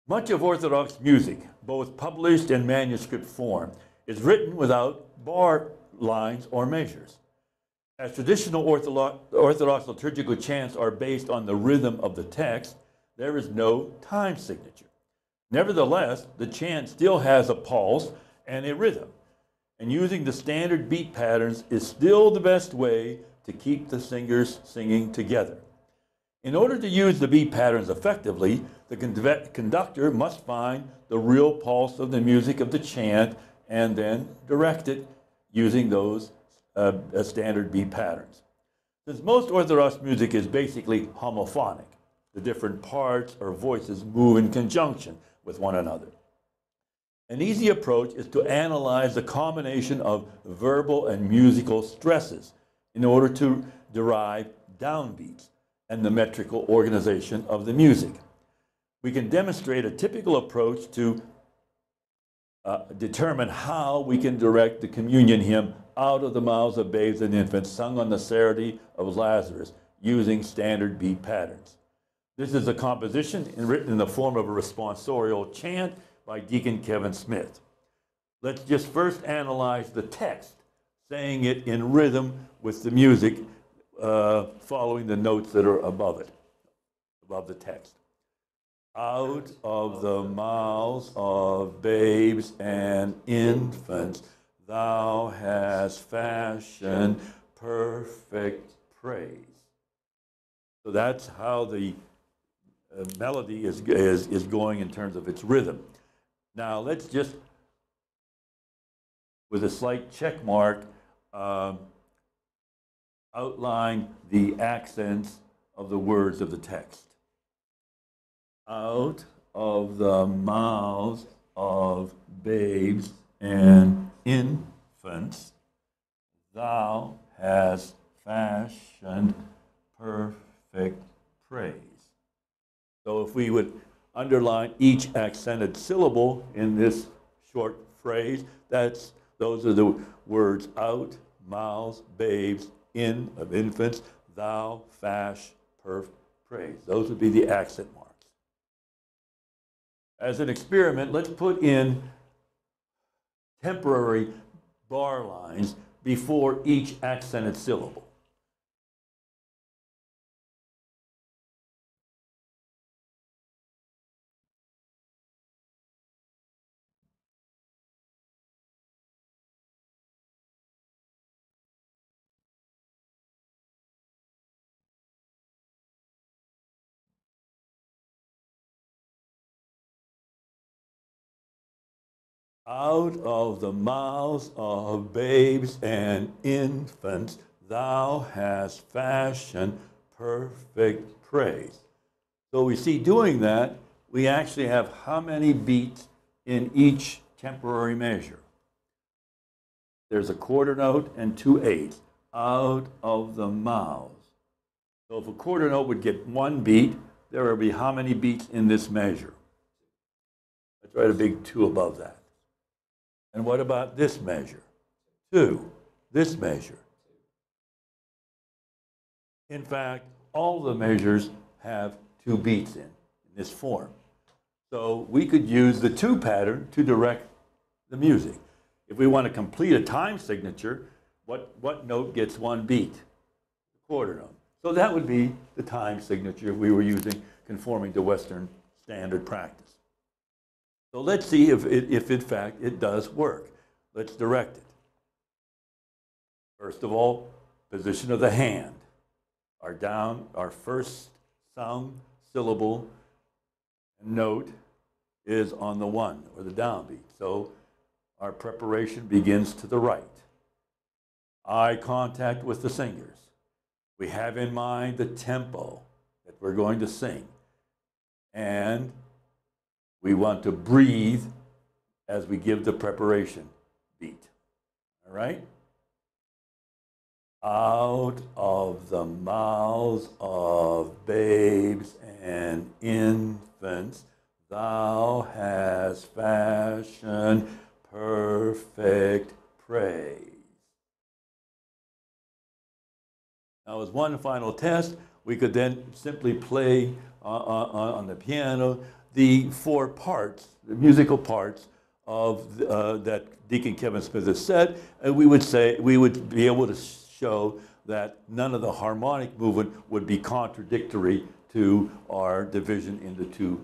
Much of Orthodox music, both published and manuscript form, is written without bar lines or measures. As traditional Orthodox liturgical chants are based on the rhythm of the text, there is no time signature. Nevertheless, the chant still has a pulse and a rhythm, and using the standard beat patterns is still the best way to keep the singers singing together. In order to use the beat patterns effectively, the conductor must find the real pulse of the music of the chant and then direct it using those standard beat patterns. Since most Orthodox music is basically homophonic, the different parts or voices move in conjunction with one another. An easy approach is to analyze the combination of verbal and musical stresses in order to derive downbeats and the metrical organization of the music. We can demonstrate a typical approach to determine how we can direct the communion hymn out of the mouths of babes and infants sung on the Saturday of Lazarus using standard beat patterns. This is a composition written in the form of a responsorial chant by Deacon Kevin Smith. Let's just first analyze the text, saying it in rhythm with the music following the notes that are above it, above the text. Out of the mouths of babes and infants, thou hast fashioned perfect praise. So that's how the melody is going in terms of its rhythm. Now let's just, with a slight check mark, outline the accents of the words of the text. Out of the mouths of babes and infants, thou hast fashioned perfect praise. So if we would underline each accented syllable in this short phrase, those are the words out, mouths, babes, in of infants, thou fash perfect praise. Those would be the accent marks. As an experiment, let's put in temporary bar lines before each accented syllable. Out of the mouths of babes and infants, thou hast fashioned perfect praise. So we see doing that, we actually have how many beats in each temporary measure? There's a quarter note and 2 eighths. Out of the mouths. So if a quarter note would get 1 beat, there would be how many beats in this measure? Let's write a big 2 above that. And what about this measure? 2. This measure. In fact, all the measures have 2 beats in this form. So we could use the 2 pattern to direct the music. If we want to complete a time signature, what note gets 1 beat? The quarter note. So that would be the time signature if we were using conforming to Western standard practice. So let's see if in fact it does work. Let's direct it. First of all, position of the hand. Our first sung syllable note is on the 1 or the downbeat. So our preparation begins to the right. Eye contact with the singers. We have in mind the tempo that we're going to sing. And we want to breathe as we give the preparation beat. All right? Out of the mouths of babes and infants, thou hast fashioned perfect praise. Now, as one final test, we could then simply play on the piano the four parts, the musical parts of that Deacon Kevin Smith has said, and we would be able to show that none of the harmonic movement would be contradictory to our division into two